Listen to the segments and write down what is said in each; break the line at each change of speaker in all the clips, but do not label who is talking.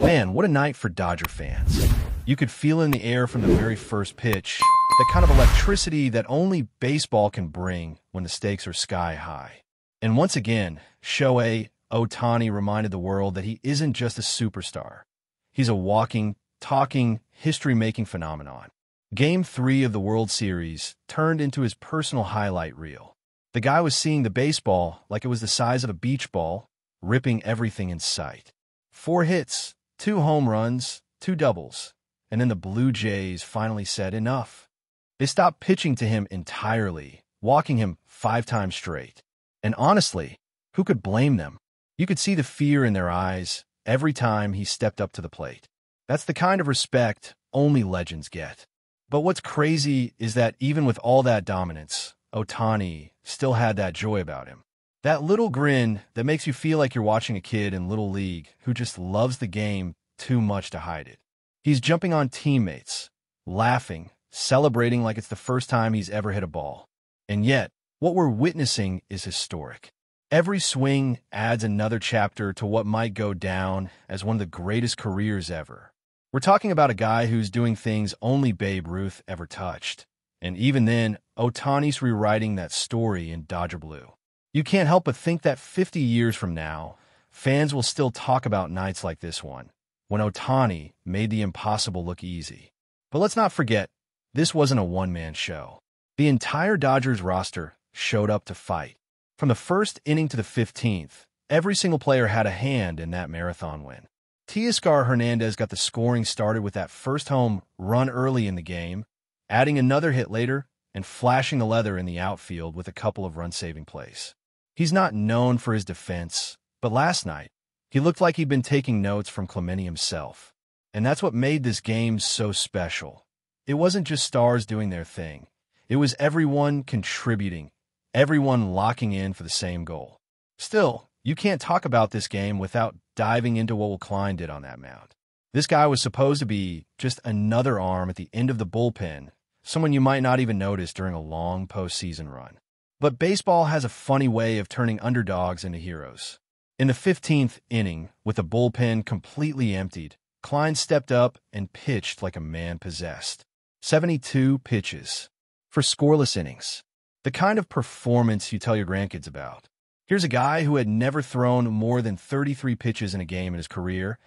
Man, what a night for Dodger fans. You could feel in the air from the very first pitch, the kind of electricity that only baseball can bring when the stakes are sky high. And once again, Shohei Ohtani reminded the world that he isn't just a superstar. He's a walking, talking, history-making phenomenon. Game 3 of the World Series turned into his personal highlight reel. The guy was seeing the baseball like it was the size of a beach ball, ripping everything in sight. 4 hits, 2 home runs, 2 doubles, and then the Blue Jays finally said enough. They stopped pitching to him entirely, walking him 5 times straight. And honestly, who could blame them? You could see the fear in their eyes every time he stepped up to the plate. That's the kind of respect only legends get. But what's crazy is that even with all that dominance, Ohtani still had that joy about him. That little grin that makes you feel like you're watching a kid in Little League who just loves the game too much to hide it. He's jumping on teammates, laughing, celebrating like it's the first time he's ever hit a ball. And yet, what we're witnessing is historic. Every swing adds another chapter to what might go down as one of the greatest careers ever. We're talking about a guy who's doing things only Babe Ruth ever touched. And even then, Ohtani's rewriting that story in Dodger Blue. You can't help but think that 50 years from now, fans will still talk about nights like this one, when Ohtani made the impossible look easy. But let's not forget, this wasn't a one-man show. The entire Dodgers roster showed up to fight. From the first inning to the 15th, every single player had a hand in that marathon win. Teoscar Hernandez got the scoring started with that first home run early in the game, adding another hit later and flashing the leather in the outfield with a couple of run-saving plays. He's not known for his defense, but last night, he looked like he'd been taking notes from Clemente himself. And that's what made this game so special. It wasn't just stars doing their thing. It was everyone contributing, everyone locking in for the same goal. Still, you can't talk about this game without diving into what Will Klein did on that mound. This guy was supposed to be just another arm at the end of the bullpen, someone you might not even notice during a long postseason run. But baseball has a funny way of turning underdogs into heroes. In the 15th inning, with the bullpen completely emptied, Klein stepped up and pitched like a man possessed. 72 pitches for scoreless innings. The kind of performance you tell your grandkids about. Here's a guy who had never thrown more than 33 pitches in a game in his career,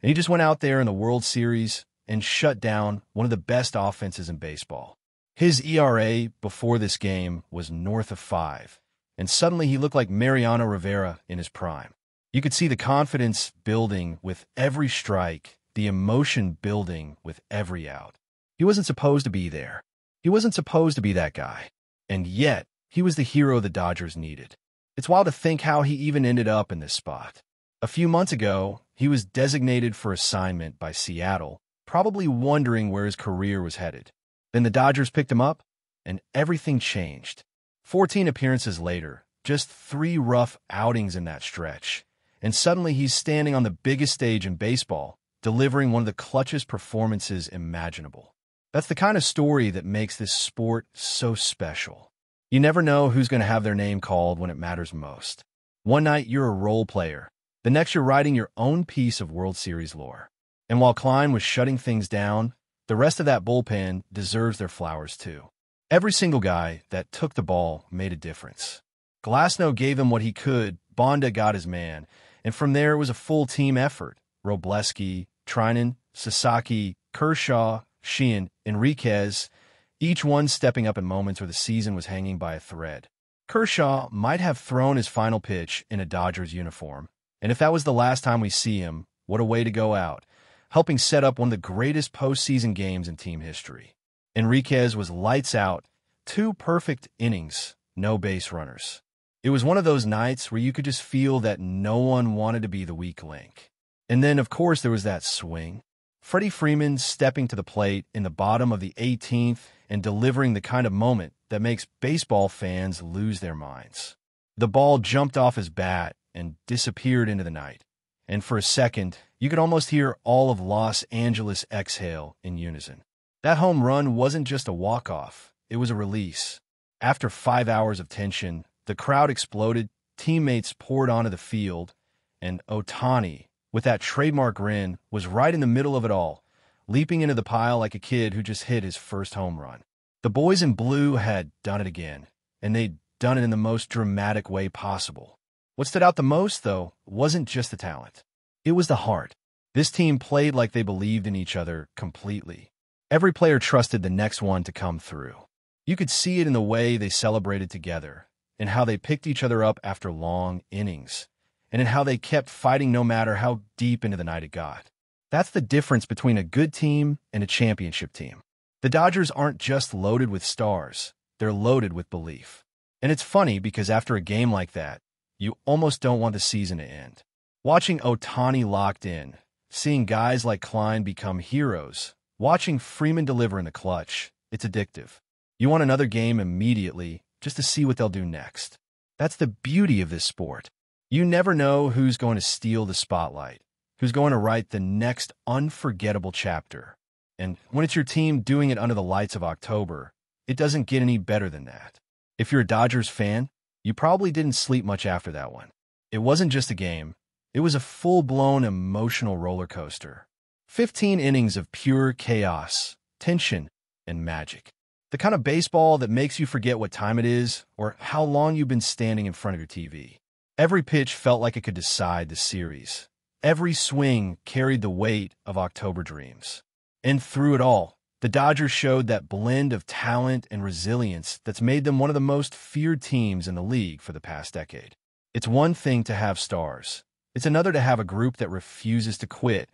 and he just went out there in the World Series and shut down one of the best offenses in baseball. His ERA before this game was north of 5, and suddenly he looked like Mariano Rivera in his prime. You could see the confidence building with every strike, the emotion building with every out. He wasn't supposed to be there. He wasn't supposed to be that guy. And yet, he was the hero the Dodgers needed. It's wild to think how he even ended up in this spot. A few months ago, he was designated for assignment by Seattle, probably wondering where his career was headed. Then the Dodgers picked him up, and everything changed. 14 appearances later, just 3 rough outings in that stretch, and suddenly he's standing on the biggest stage in baseball, delivering one of the clutchest performances imaginable. That's the kind of story that makes this sport so special. You never know who's going to have their name called when it matters most. One night you're a role player. The next you're writing your own piece of World Series lore. And while Klein was shutting things down, the rest of that bullpen deserves their flowers too. Every single guy that took the ball made a difference. Glasnow gave him what he could, Bonda got his man, and from there it was a full team effort. Robleski, Trinan, Sasaki, Kershaw, Sheehan, Enriquez, each one stepping up in moments where the season was hanging by a thread. Kershaw might have thrown his final pitch in a Dodgers uniform, and if that was the last time we see him, what a way to go out, helping set up one of the greatest postseason games in team history. Enriquez was lights out, 2 perfect innings, no base runners. It was one of those nights where you could just feel that no one wanted to be the weak link. And then, of course, there was that swing. Freddie Freeman stepping to the plate in the bottom of the 18th and delivering the kind of moment that makes baseball fans lose their minds. The ball jumped off his bat and disappeared into the night. And for a second, you could almost hear all of Los Angeles exhale in unison. That home run wasn't just a walk-off. It was a release. After 5 hours of tension, the crowd exploded, teammates poured onto the field, and Ohtani with that trademark grin, was right in the middle of it all, leaping into the pile like a kid who just hit his first home run. The boys in blue had done it again, and they'd done it in the most dramatic way possible. What stood out the most, though, wasn't just the talent. It was the heart. This team played like they believed in each other completely. Every player trusted the next one to come through. You could see it in the way they celebrated together, in how they picked each other up after long innings, and in how they kept fighting no matter how deep into the night it got. That's the difference between a good team and a championship team. The Dodgers aren't just loaded with stars, they're loaded with belief. And it's funny because after a game like that, you almost don't want the season to end. Watching Ohtani locked in, seeing guys like Klein become heroes, watching Freeman deliver in the clutch, it's addictive. You want another game immediately just to see what they'll do next. That's the beauty of this sport. You never know who's going to steal the spotlight, who's going to write the next unforgettable chapter. And when it's your team doing it under the lights of October, it doesn't get any better than that. If you're a Dodgers fan, you probably didn't sleep much after that one. It wasn't just a game. It was a full-blown emotional roller coaster. 15 innings of pure chaos, tension, and magic. The kind of baseball that makes you forget what time it is or how long you've been standing in front of your TV. Every pitch felt like it could decide the series. Every swing carried the weight of October dreams. And through it all, the Dodgers showed that blend of talent and resilience that's made them one of the most feared teams in the league for the past decade. It's one thing to have stars. It's another to have a group that refuses to quit,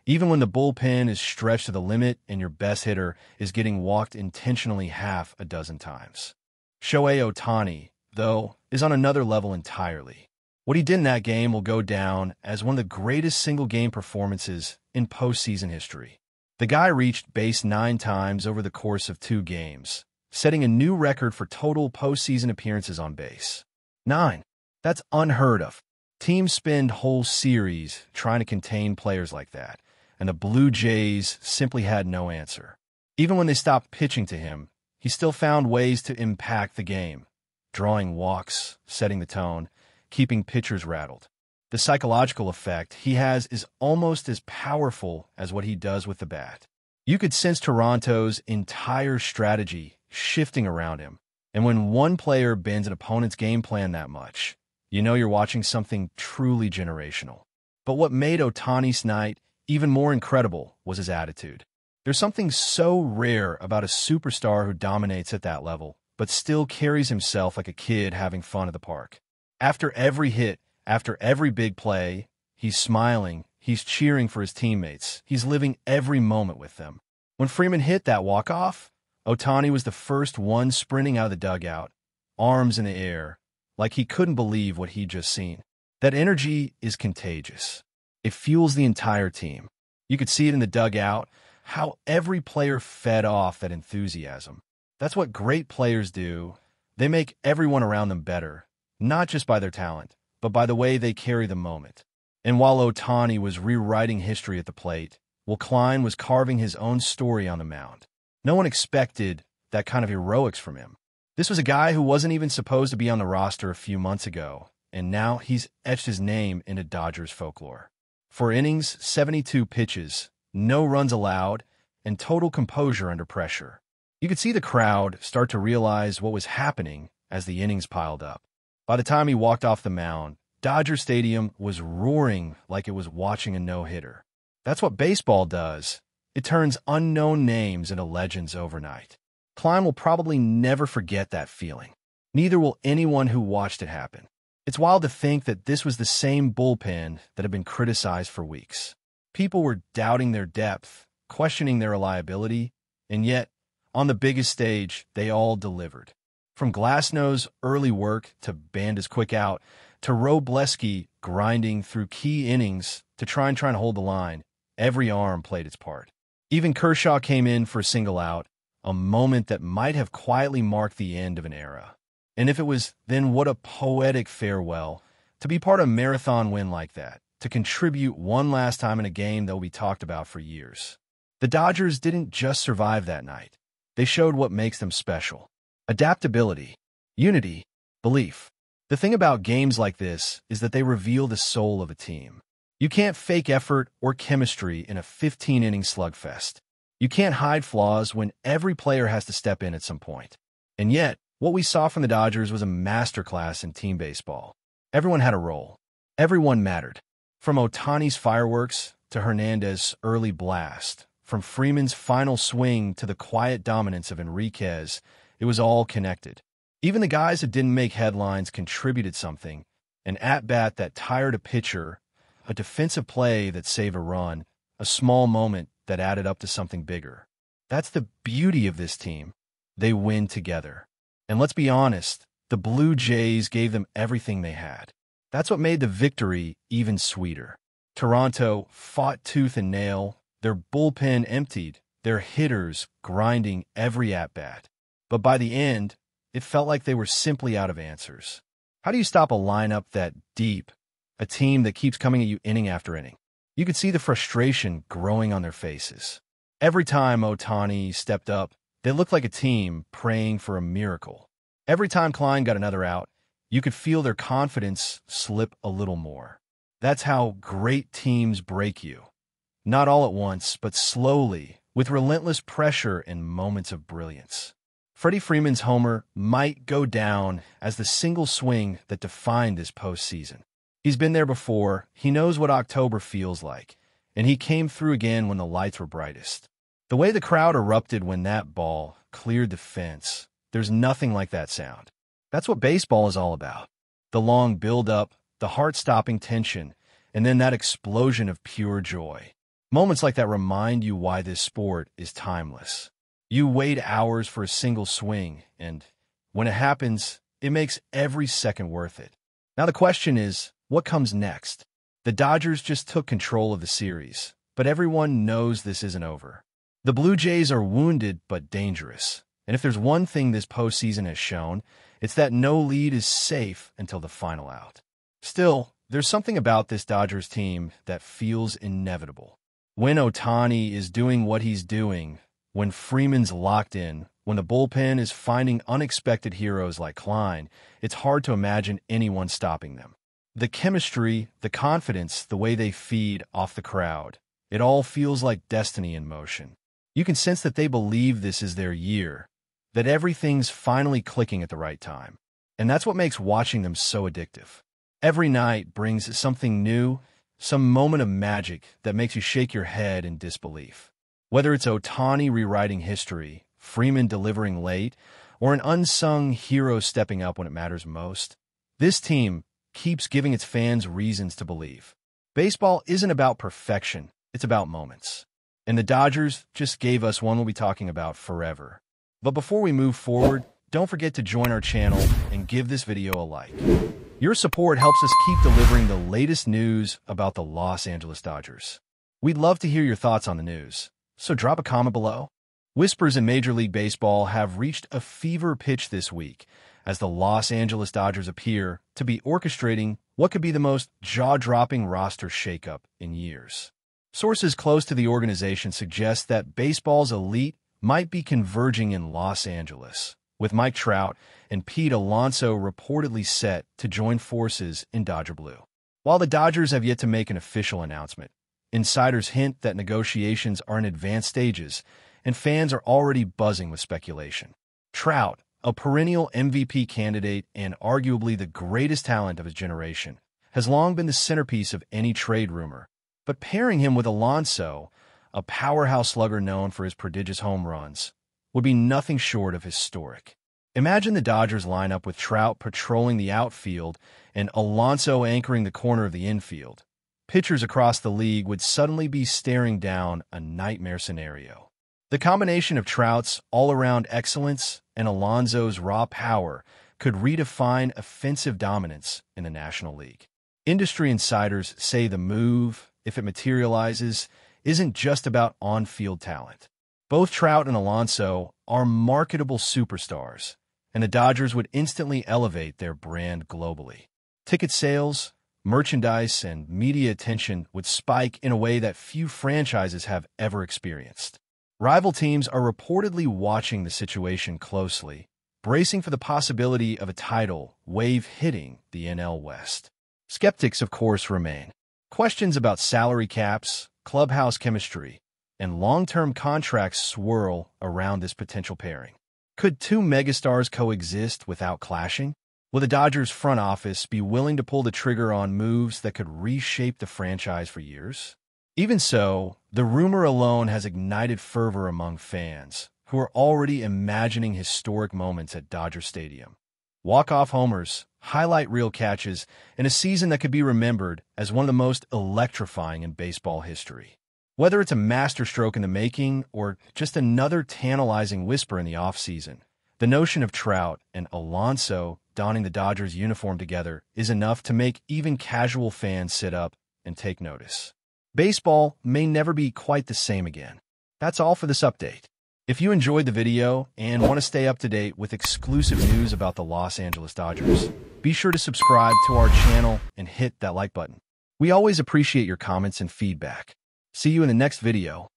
even when the bullpen is stretched to the limit and your best hitter is getting walked intentionally half a dozen times. Shohei Ohtani, though, is on another level entirely. What he did in that game will go down as one of the greatest single-game performances in postseason history. The guy reached base 9 times over the course of 2 games, setting a new record for total postseason appearances on base. 9. That's unheard of. Teams spend whole series trying to contain players like that, and the Blue Jays simply had no answer. Even when they stopped pitching to him, he still found ways to impact the game, drawing walks, setting the tone, keeping pitchers rattled. The psychological effect he has is almost as powerful as what he does with the bat. You could sense Toronto's entire strategy shifting around him, and when one player bends an opponent's game plan that much, you know you're watching something truly generational. But what made Ohtani's night even more incredible was his attitude. There's something so rare about a superstar who dominates at that level, but still carries himself like a kid having fun at the park. After every hit, after every big play, he's smiling, he's cheering for his teammates, he's living every moment with them. When Freeman hit that walk-off, Ohtani was the first one sprinting out of the dugout, arms in the air, like he couldn't believe what he'd just seen. That energy is contagious. It fuels the entire team. You could see it in the dugout, how every player fed off that enthusiasm. That's what great players do. They make everyone around them better, not just by their talent, but by the way they carry the moment. And while Ohtani was rewriting history at the plate, Klein was carving his own story on the mound. No one expected that kind of heroics from him. This was a guy who wasn't even supposed to be on the roster a few months ago, and now he's etched his name into Dodgers folklore. 4 innings, 72 pitches, no runs allowed, and total composure under pressure. You could see the crowd start to realize what was happening as the innings piled up. By the time he walked off the mound, Dodger Stadium was roaring like it was watching a no-hitter. That's what baseball does. It turns unknown names into legends overnight. Klein will probably never forget that feeling. Neither will anyone who watched it happen. It's wild to think that this was the same bullpen that had been criticized for weeks. People were doubting their depth, questioning their reliability, and yet, on the biggest stage, they all delivered. From Glasnow's early work to Banda's quick out, to Robleski grinding through key innings to try and hold the line, every arm played its part. Even Kershaw came in for a single out, a moment that might have quietly marked the end of an era. And if it was, then what a poetic farewell to be part of a marathon win like that, to contribute one last time in a game that will be talked about for years. The Dodgers didn't just survive that night. They showed what makes them special. Adaptability, unity, belief. The thing about games like this is that they reveal the soul of a team. You can't fake effort or chemistry in a 15-inning slugfest. You can't hide flaws when every player has to step in at some point. And yet, what we saw from the Dodgers was a masterclass in team baseball. Everyone had a role. Everyone mattered. From Ohtani's fireworks to Hernandez's early blast, from Freeman's final swing to the quiet dominance of Enriquez, it was all connected. Even the guys that didn't make headlines contributed something. An at-bat that tired a pitcher, a defensive play that saved a run, a small moment that added up to something bigger. That's the beauty of this team. They win together. And let's be honest, the Blue Jays gave them everything they had. That's what made the victory even sweeter. Toronto fought tooth and nail, their bullpen emptied, their hitters grinding every at-bat. But by the end, it felt like they were simply out of answers. How do you stop a lineup that deep, a team that keeps coming at you inning after inning? You could see the frustration growing on their faces. Every time Ohtani stepped up, they looked like a team praying for a miracle. Every time Klein got another out, you could feel their confidence slip a little more. That's how great teams break you. Not all at once, but slowly, with relentless pressure and moments of brilliance. Freddie Freeman's homer might go down as the single swing that defined this postseason. He's been there before, he knows what October feels like, and he came through again when the lights were brightest. The way the crowd erupted when that ball cleared the fence, there's nothing like that sound. That's what baseball is all about. The long build-up, the heart-stopping tension, and then that explosion of pure joy. Moments like that remind you why this sport is timeless. You wait hours for a single swing, and when it happens, it makes every second worth it. Now the question is, what comes next? The Dodgers just took control of the series, but everyone knows this isn't over. The Blue Jays are wounded but dangerous, and if there's one thing this postseason has shown, it's that no lead is safe until the final out. Still, there's something about this Dodgers team that feels inevitable. When Ohtani is doing what he's doing, when Freeman's locked in, when the bullpen is finding unexpected heroes like Klein, it's hard to imagine anyone stopping them. The chemistry, the confidence, the way they feed off the crowd, it all feels like destiny in motion. You can sense that they believe this is their year, that everything's finally clicking at the right time. And that's what makes watching them so addictive. Every night brings something new, some moment of magic that makes you shake your head in disbelief. Whether it's Ohtani rewriting history, Freeman delivering late, or an unsung hero stepping up when it matters most, this team keeps giving its fans reasons to believe. Baseball isn't about perfection, it's about moments. And the Dodgers just gave us one we'll be talking about forever. But before we move forward, don't forget to join our channel and give this video a like. Your support helps us keep delivering the latest news about the Los Angeles Dodgers. We'd love to hear your thoughts on the news, so drop a comment below. Whispers in Major League Baseball have reached a fever pitch this week as the Los Angeles Dodgers appear to be orchestrating what could be the most jaw-dropping roster shakeup in years. Sources close to the organization suggest that baseball's elite might be converging in Los Angeles, with Mike Trout and Pete Alonso reportedly set to join forces in Dodger Blue. While the Dodgers have yet to make an official announcement, insiders hint that negotiations are in advanced stages, and fans are already buzzing with speculation. Trout, a perennial MVP candidate and arguably the greatest talent of his generation, has long been the centerpiece of any trade rumor, but pairing him with Alonso, a powerhouse slugger known for his prodigious home runs, would be nothing short of historic. Imagine the Dodgers lineup with Trout patrolling the outfield and Alonso anchoring the corner of the infield. Pitchers across the league would suddenly be staring down a nightmare scenario. The combination of Trout's all-around excellence and Alonso's raw power could redefine offensive dominance in the National League. Industry insiders say the move, if it materializes, isn't just about on-field talent. Both Trout and Alonso are marketable superstars, and the Dodgers would instantly elevate their brand globally. Ticket sales, merchandise, and media attention would spike in a way that few franchises have ever experienced. Rival teams are reportedly watching the situation closely, bracing for the possibility of a tidal wave hitting the NL West. Skeptics, of course, remain. Questions about salary caps, clubhouse chemistry, and long-term contracts swirl around this potential pairing. Could two megastars coexist without clashing? Will the Dodgers front office be willing to pull the trigger on moves that could reshape the franchise for years? Even so, the rumor alone has ignited fervor among fans, who are already imagining historic moments at Dodger Stadium. Walk-off homers, highlight reel catches, and a season that could be remembered as one of the most electrifying in baseball history. Whether it's a masterstroke in the making or just another tantalizing whisper in the offseason, the notion of Trout and Alonso donning the Dodgers uniform together is enough to make even casual fans sit up and take notice. Baseball may never be quite the same again. That's all for this update. If you enjoyed the video and want to stay up to date with exclusive news about the Los Angeles Dodgers, be sure to subscribe to our channel and hit that like button. We always appreciate your comments and feedback. See you in the next video.